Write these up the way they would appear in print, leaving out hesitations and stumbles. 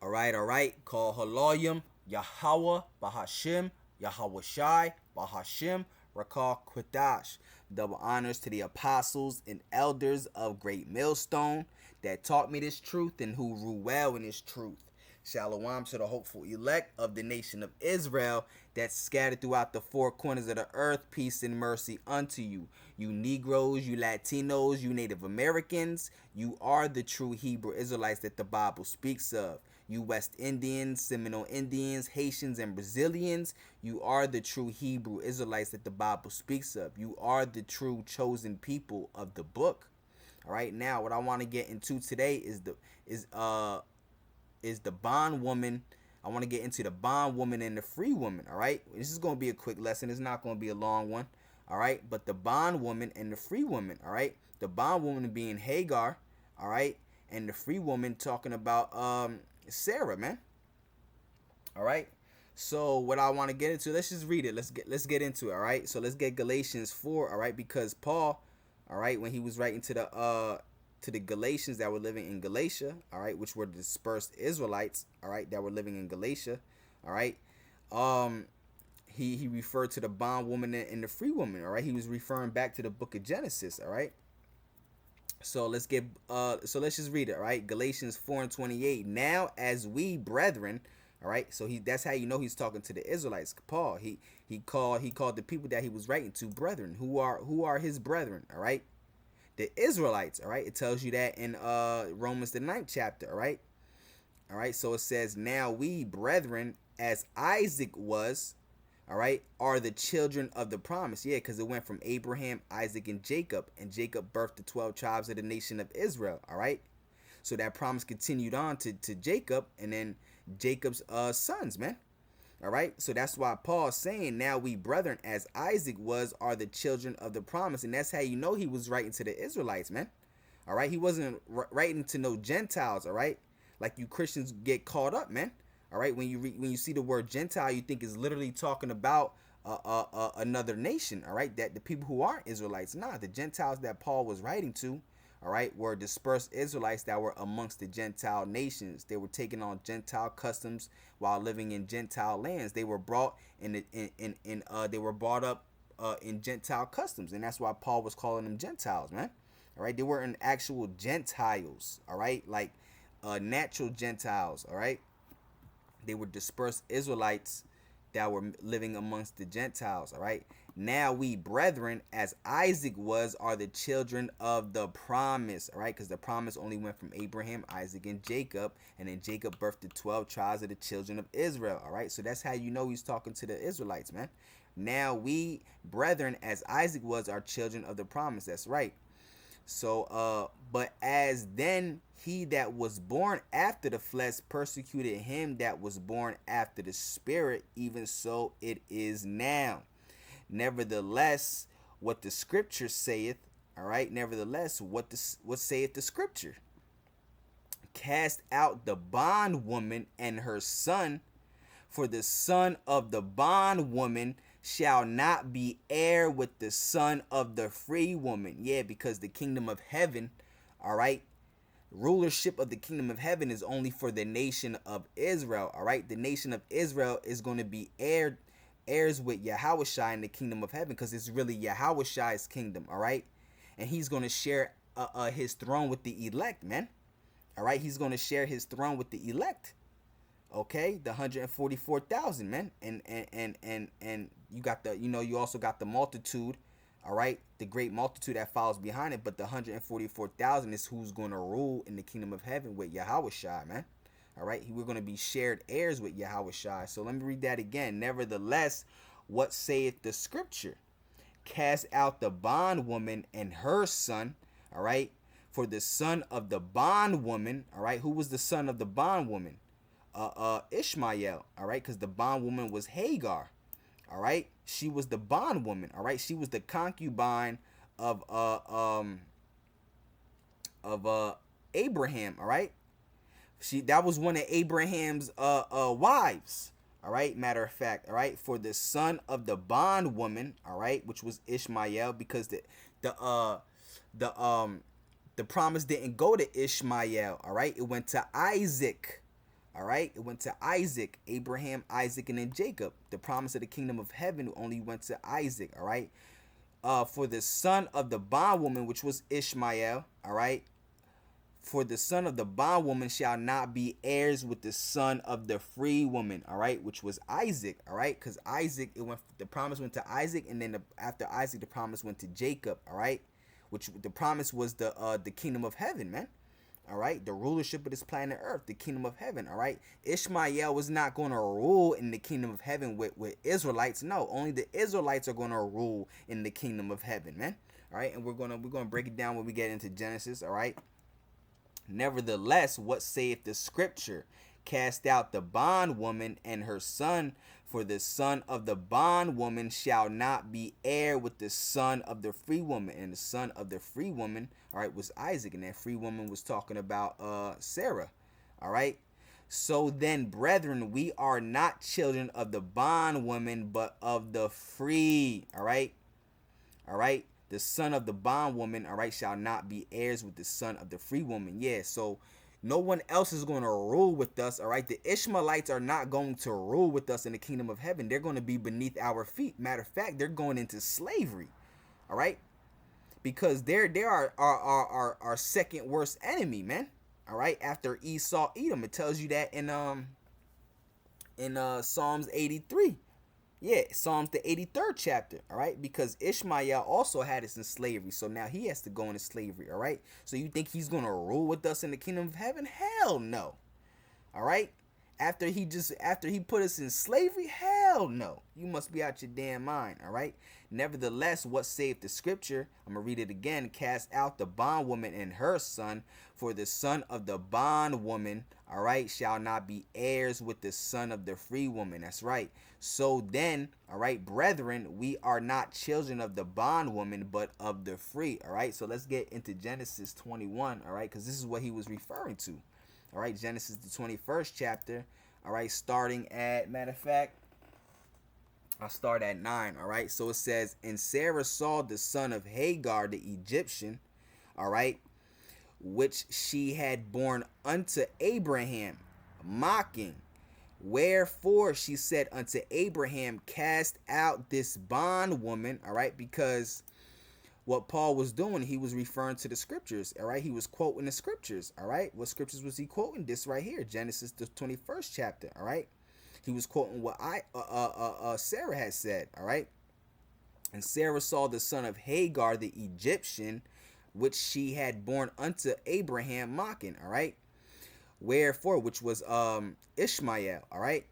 All right. Call Haloyim, Yahweh, Bahashim, Yahweh Shai, Bahashim, Rakal Quadash. Double honors to the apostles and elders of Great Millstone that taught me this truth and who rule well in this truth. Shalom to the hopeful elect of the nation of Israel that's scattered throughout the four corners of the earth. Peace and mercy unto you. You Negroes, you Latinos, you Native Americans, you are the true Hebrew Israelites that the Bible speaks of. You West Indians, Seminole Indians, Haitians, and Brazilians, you are the true Hebrew Israelites that the Bible speaks of. You are the true chosen people of the book. All right, now what I want to get into today is the bondwoman. I want to get into the bondwoman and the free woman. All right, this is going to be a quick lesson. It's not going to be a long one. All right, but the bondwoman and the free woman. All right, the bondwoman being Hagar. All right, and the free woman talking about Sarah, man. All right. So what I want to get into, let's just read it. Let's get into it. All right. So let's get Galatians 4. All right, because Paul, all right, when he was writing to the Galatians that were living in Galatia, all right, which were dispersed Israelites, all right, that were living in Galatia, all right, he referred to the bondwoman and the free woman, all right. He was referring back to the book of Genesis, all right. So let's just read it, all right. Galatians 4:28. Now as we brethren, all right. So that's how you know he's talking to the Israelites. Paul, he called the people that he was writing to brethren. Who are his brethren, all right? The Israelites, all right? It tells you that in Romans the 9th chapter, all right? All right, so it says, now we brethren, as Isaac was, all right, are the children of the promise. Yeah, because it went from Abraham, Isaac, and Jacob birthed the 12 tribes of the nation of Israel, all right? So that promise continued on to Jacob, and then Jacob's sons, man. All right, so that's why Paul's saying, now we brethren, as Isaac was, are the children of the promise. And that's how you know he was writing to the Israelites, man. All right, he wasn't writing to no Gentiles, all right? Like you Christians get caught up, man. All right, when you see the word Gentile, you think it's literally talking about another nation, all right? That the people who aren't Israelites. Nah, the Gentiles that Paul was writing to, all right, were dispersed Israelites that were amongst the Gentile nations. They were taking on Gentile customs while living in Gentile lands. They were brought they were brought up in Gentile customs, and that's why Paul was calling them Gentiles, man. All right, they weren't actual Gentiles, all right, like natural Gentiles, all right. They were dispersed Israelites that were living amongst the Gentiles, all right. Now we brethren, as Isaac was, are the children of the promise, all right, because the promise only went from Abraham, Isaac, and Jacob, and then Jacob birthed the 12 tribes of the children of Israel, all right. So that's how you know he's talking to the Israelites, man. Now we brethren, as Isaac was, are children of the promise. That's right. So but as then he that was born after the flesh persecuted him that was born after the spirit, even so it is now. Nevertheless, what the scripture saith, all right, nevertheless, what saith the scripture? Cast out the bondwoman and her son, for the son of the bondwoman shall not be heir with the son of the free woman. Yeah, because the kingdom of heaven, all right, rulership of the kingdom of heaven is only for the nation of Israel, all right? The nation of Israel is going to be heirs with Yahushua in the kingdom of heaven, because it's really Yahushua's kingdom, all right? And he's going to share his throne with the elect, man. All right, he's going to share his throne with the elect. Okay, the 144,000, man, and you got the, you also got the multitude, all right, the great multitude that follows behind it. But the 144,000 is who's going to rule in the kingdom of heaven with Yahushua, man. All right, we're going to be shared heirs with Yahushua. So let me read that again. Nevertheless, what saith the scripture? Cast out the bondwoman and her son, all right, for the son of the bondwoman, all right, who was the son of the bondwoman? Ishmael, all right, because the bondwoman was Hagar, all right. She was the bondwoman, all right. She was the concubine of Abraham, all right. That was one of Abraham's wives, all right. Matter of fact, all right. For the son of the bondwoman, all right, which was Ishmael, because the promise didn't go to Ishmael, all right. It went to Isaac. All right, it went to Isaac, Abraham, Isaac, and then Jacob. The promise of the kingdom of heaven only went to Isaac. All right, for the son of the bondwoman, which was Ishmael. All right, for the son of the bondwoman shall not be heirs with the son of the free woman. All right, which was Isaac. All right, because Isaac, the promise went to Isaac, and then after Isaac, the promise went to Jacob. All right, which the promise was the kingdom of heaven, man. All right, the rulership of this planet Earth, the kingdom of heaven. All right, Ishmael was not going to rule in the kingdom of heaven with Israelites. No, only the Israelites are going to rule in the kingdom of heaven, man. All right, and we're gonna break it down when we get into Genesis. All right. Nevertheless, what saith the scripture? Cast out the bondwoman and her son, for the son of the bondwoman shall not be heir with the son of the free woman. And the son of the free woman, all right, was Isaac. And that free woman was talking about Sarah. All right. So then, brethren, we are not children of the bondwoman, but of the free. All right. All right. The son of the bondwoman, all right, shall not be heirs with the son of the free woman. Yeah, so no one else is going to rule with us, all right? The Ishmaelites are not going to rule with us in the kingdom of heaven. They're going to be beneath our feet. Matter of fact, they're going into slavery, all right? Because they're our second worst enemy, man. All right, after Esau, Edom. It tells you that in Psalms 83. Yeah, Psalms the 83rd chapter, all right? Because Ishmael also had us in slavery, so now he has to go into slavery, all right? So you think he's going to rule with us in the kingdom of heaven? Hell no. All right? After he put us in slavery? Hell no. You must be out your damn mind, all right? Nevertheless, what saith the scripture? I'm going to read it again. Cast out the bondwoman and her son, for the son of the bondwoman, all right, shall not be heirs with the son of the free woman. That's right. So then, all right, brethren, we are not children of the bondwoman, but of the free. All right, so let's get into Genesis 21, all right, because this is what he was referring to. All right, Genesis the 21st chapter, all right, starting at, matter of fact, I'll start at 9, all right. So it says, and Sarah saw the son of Hagar the Egyptian, all right, which she had born unto Abraham, mocking. Wherefore she said unto Abraham, cast out this bondwoman, all right, because what Paul was doing, he was referring to the scriptures, all right? He was quoting the scriptures, all right? What scriptures was he quoting? This right here, Genesis, the 21st chapter, all right? He was quoting what Sarah had said, all right? And Sarah saw the son of Hagar, the Egyptian, which she had born unto Abraham, mocking, all right? Wherefore, which was Ishmael, all right?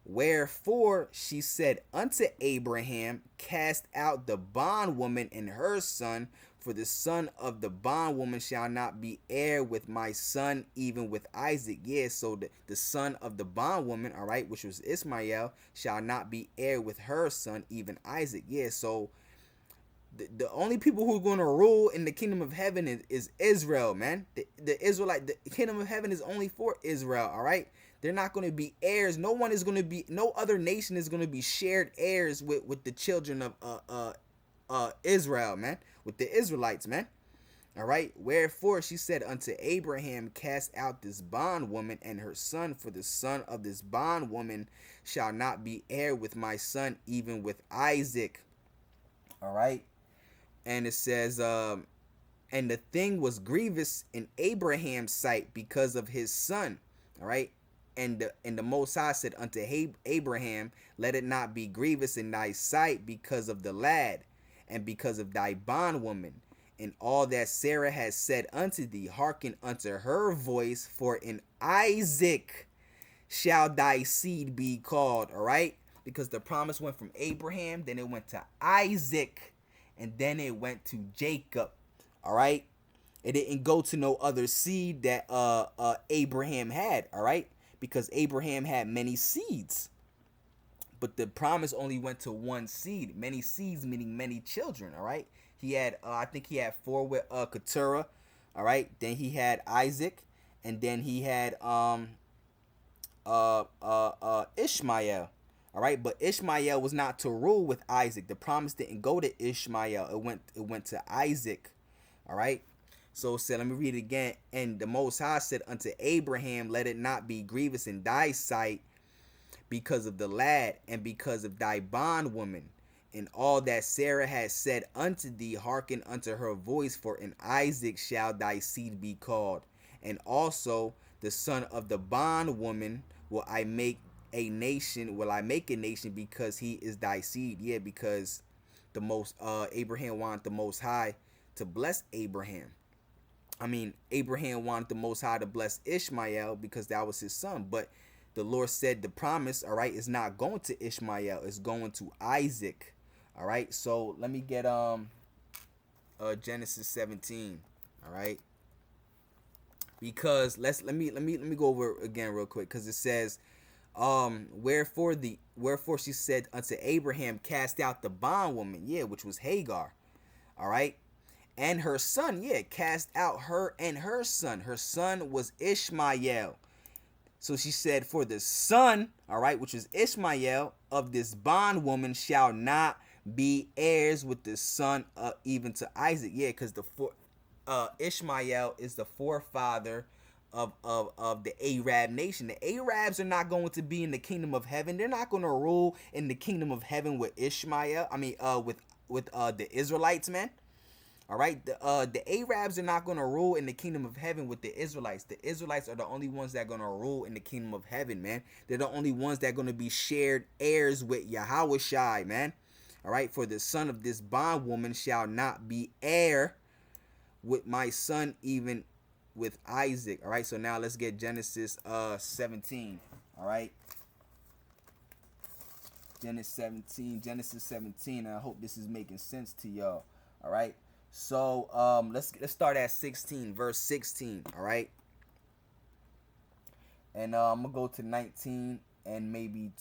Wherefore she said unto Abraham, cast out the bondwoman and her son, for the son of the bondwoman shall not be heir with my son, even with Isaac. Yeah, so the son of the bondwoman, all right, which was Ishmael, shall not be heir with her son, even Isaac. Yeah, so the only people who are going to rule in the kingdom of heaven is Israel, man. The Israelite, the kingdom of heaven is only for Israel, all right? They're not going to be heirs. No other nation is going to be shared heirs with the children of Israel, man. With the Israelites, man. All right. Wherefore she said unto Abraham, cast out this bondwoman and her son, for the son of this bondwoman shall not be heir with my son, even with Isaac. All right. And it says, and the thing was grievous in Abraham's sight because of his son. All right. And the Most High said unto Abraham, let it not be grievous in thy sight because of the lad, and because of thy bondwoman, and all that Sarah has said unto thee, hearken unto her voice, for in Isaac shall thy seed be called. All right, because the promise went from Abraham, then it went to Isaac, and then it went to Jacob. All right, it didn't go to no other seed that Abraham had. All right, because Abraham had many seeds, but the promise only went to one seed. Many seeds meaning many children. All right, he had I think he had 4 with Keturah. All right, then he had Isaac, and then he had Ishmael. All right, but Ishmael was not to rule with Isaac. The promise didn't go to Ishmael. It went to Isaac. All right. So it said, let me read it again. And the Most High said unto Abraham, let it not be grievous in thy sight because of the lad, and because of thy bondwoman, and all that Sarah has said unto thee, hearken unto her voice, for in Isaac shall thy seed be called. And also the son of the bondwoman will I make a nation, because he is thy seed. Yeah, because the most Abraham wanted the Most High to bless Abraham. Abraham wanted the Most High to bless Ishmael because that was his son. But the Lord said the promise, all right, is not going to Ishmael. It's going to Isaac. All right. So let me get Genesis 17. All right. Because let me go over it again real quick, because it says, wherefore she said unto Abraham, cast out the bondwoman, yeah, which was Hagar. All right. And her son, yeah, cast out her and her son. Her son was Ishmael. So she said, for the son, all right, which is Ishmael, of this bondwoman shall not be heirs with the son even to Isaac. Yeah, because Ishmael is the forefather of the Arab nation. The Arabs are not going to be in the kingdom of heaven. They're not going to rule in the kingdom of heaven with Ishmael. With the Israelites, man. All right, the Arabs are not going to rule in the kingdom of heaven with the Israelites. The Israelites are the only ones that are going to rule in the kingdom of heaven, man. They're the only ones that are going to be shared heirs with Yahweh Shai, man. All right, for the son of this bondwoman shall not be heir with my son, even with Isaac. All right, so now let's get Genesis 17. All right, Genesis 17. I hope this is making sense to y'all. All right. So let's start at 16, verse 16, all right? And I'm going to go to 19 and maybe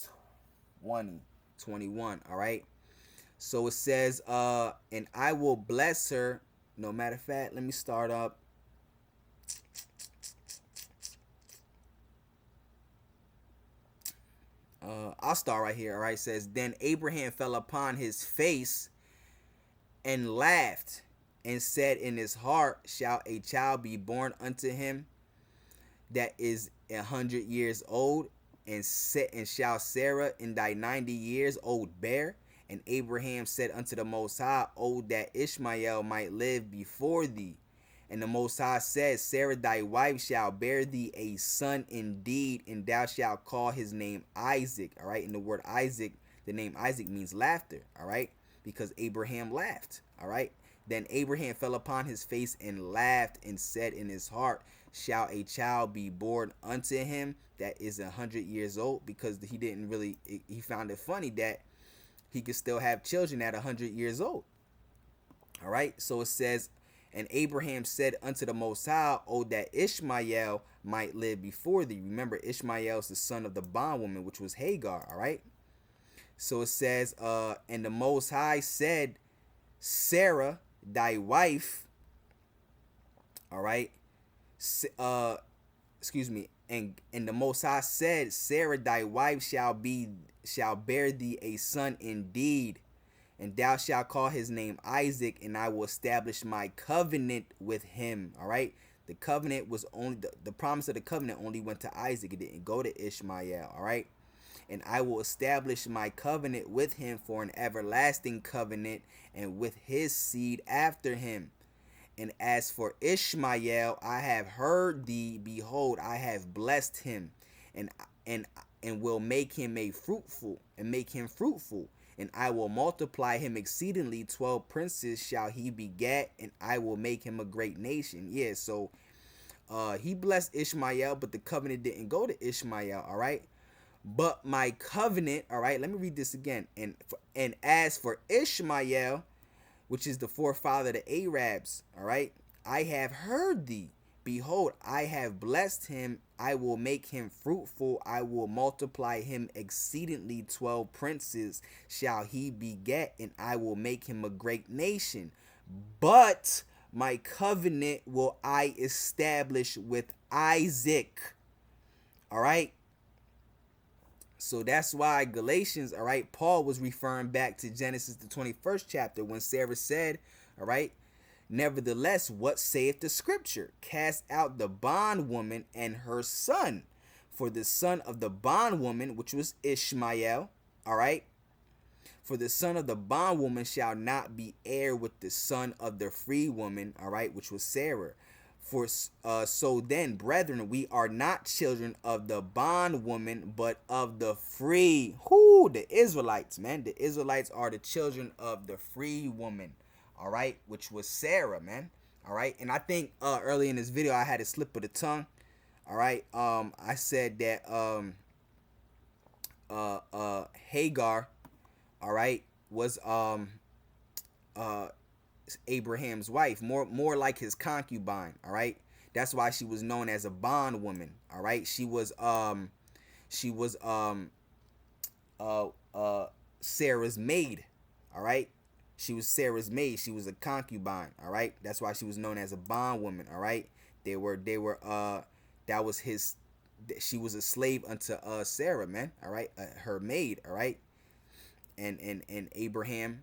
20, 21, all right? So it says, and I will bless her. No matter of fact, let me start up. I'll start right here, all right? It says, then Abraham fell upon his face and laughed, and said in his heart, shall a child be born unto him that is 100 years old? And shall Sarah in thy 90 years old bear? And Abraham said unto the Most High, oh, that Ishmael might live before thee. And the Most High said, Sarah thy wife shall bear thee a son indeed, and thou shalt call his name Isaac. All right, and the word Isaac, the name Isaac means laughter. All right, because Abraham laughed. All right. Then Abraham fell upon his face and laughed, and said in his heart, shall a child be born unto him that is 100 years old? Because he found it funny that he could still have children at 100 years old. All right. So it says, and Abraham said unto the Most High, oh, that Ishmael might live before thee. Remember, Ishmael is the son of the bondwoman, which was Hagar. All right. So it says, and the Most High said, Sarah thy wife, all right, excuse me, and the Most High said, Sarah thy wife shall bear thee a son indeed, and thou shalt call his name Isaac, and I will establish my covenant with him. All right, the covenant was only the promise of the covenant only went to Isaac. It didn't go to Ishmael. All right. And I will establish my covenant with him for an everlasting covenant, and with his seed after him. And as for Ishmael, I have heard thee. Behold, I have blessed him, and will make him fruitful. And I will multiply him exceedingly. 12 princes shall he beget, and I will make him a great nation. Yeah, so he blessed Ishmael, but the covenant didn't go to Ishmael. All right. But my covenant, all right, let me read this again. And as for Ishmael, which is the forefather of the Arabs, all right, I have heard thee. Behold, I have blessed him. I will make him fruitful. I will multiply him exceedingly. 12 princes shall he beget, and I will make him a great nation. But my covenant will I establish with Isaac. All right. So that's why Galatians, all right, Paul was referring back to Genesis, the 21st chapter, when Sarah said, all right, Nevertheless, what saith the scripture? Cast out the bondwoman and her son. For the son of the bondwoman, which was Ishmael, all right? For the son of the bondwoman shall not be heir with the son of the free woman, all right, which was Sarah. For so then, brethren, we are not children of the bondwoman, but of the free. Who? The Israelites, man. The Israelites are the children of the free woman, all right, which was Sarah, man. All right, and I think early in this video I had a slip of the tongue. All right, I said that Hagar, all right, was Abraham's wife, more like his concubine, all right? That's why she was known as a bondwoman, all right? She was Sarah's maid, all right? She was Sarah's maid. She was a concubine, all right? That's why she was known as a bondwoman, all right? That was his, she was a slave unto Sarah, man, all right? Her maid, all right? And Abraham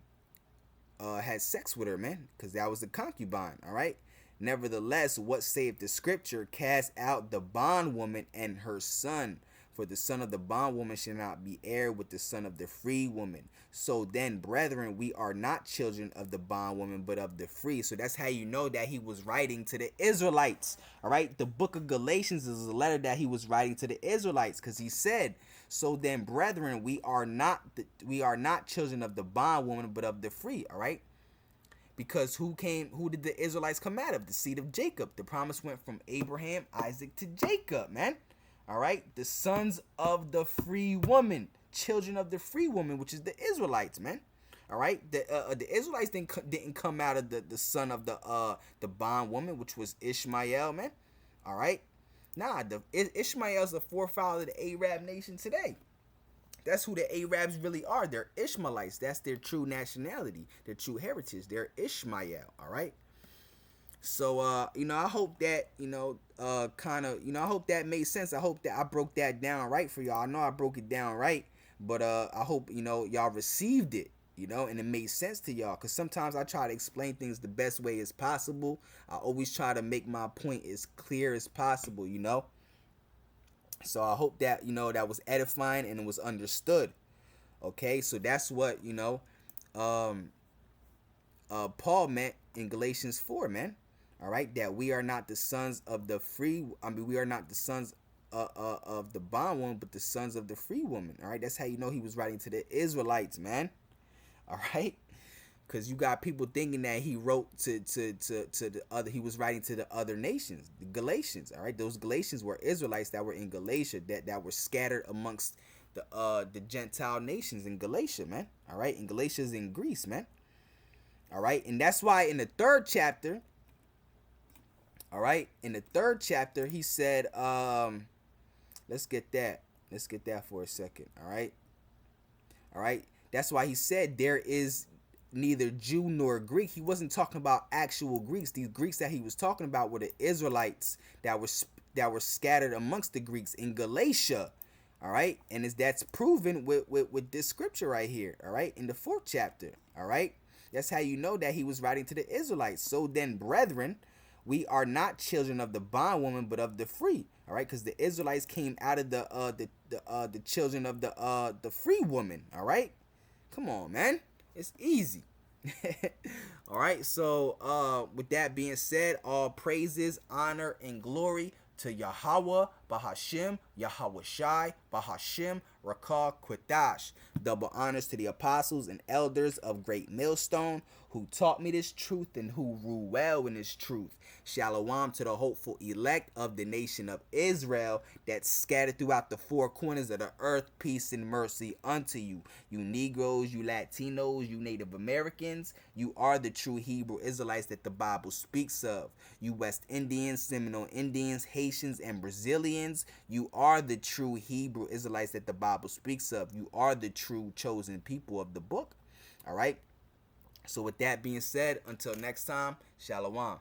had sex with her, man, because that was a concubine, all right? Nevertheless, what saith the scripture? Cast out the bondwoman and her son, for the son of the bondwoman shall not be heir with the son of the free woman. So then, brethren, we are not children of the bondwoman, but of the free. So that's how you know that he was writing to the Israelites, all right? The book of Galatians is a letter that he was writing to the Israelites, because he said, so then, brethren, we are not children of the bondwoman, but of the free, all right? Because who did the Israelites come out of? The seed of Jacob. The promise went from Abraham, Isaac to Jacob, man. All right? The sons of the free woman, children of the free woman, which is the Israelites, man. All right? The Israelites didn't come out of the son of the bondwoman, which was Ishmael, man. All right? Nah, Ishmael's the forefather of the Arab nation today. That's who the Arabs really are. They're Ishmaelites. That's their true nationality, their true heritage. They're Ishmael, all right? So, I hope that, I hope that made sense. I hope that I broke that down right for y'all. I know I broke it down right, but I hope, y'all received it, and it made sense to y'all. Because sometimes I try to explain things the best way as possible. I always try to make my point as clear as possible, So I hope that, that was edifying and it was understood. Okay, so that's what, Paul meant in Galatians 4, man. All right, that we are not the sons of the free, we are not the sons of the bondwoman, but the sons of the free woman. All right, that's how you know he was writing to the Israelites, man. All right, because you got people thinking that he wrote to the other, he was writing to the other nations, the Galatians. All right, those Galatians were Israelites that were in Galatia, that were scattered amongst the Gentile nations in Galatia, man. All right, and Galatia's in Greece, man. All right, and that's why in the third chapter, all right, in the third chapter, he said, let's get that for a second. All right, that's why he said there is neither Jew nor Greek. He wasn't talking about actual Greeks. These Greeks that he was talking about were the Israelites that were scattered amongst the Greeks in Galatia. All right, and that's proven with this scripture right here. All right, in the fourth chapter. All right, that's how you know that he was writing to the Israelites. So then, brethren, we are not children of the bondwoman, but of the free. All right, because the Israelites came out of the children of the free woman. All right, come on, man, it's easy. All right, so with that being said, all praises, honor, and glory to Yahweh, Bahashim, Yahweh Shai, Bahashim, Rakah, Quitash. Double honors to the apostles and elders of Great Millstone who taught me this truth and who rule well in this truth. Shalom to the hopeful elect of the nation of Israel that's scattered throughout the four corners of the earth. Peace and mercy unto you. You Negroes, you Latinos, you Native Americans, you are the true Hebrew Israelites that the Bible speaks of. You West Indians, Seminole Indians, Haitians, and Brazilians, you are the true Hebrew Israelites that the Bible speaks of. You are the true chosen people of the book. All right. So with that being said, until next time, Shalom.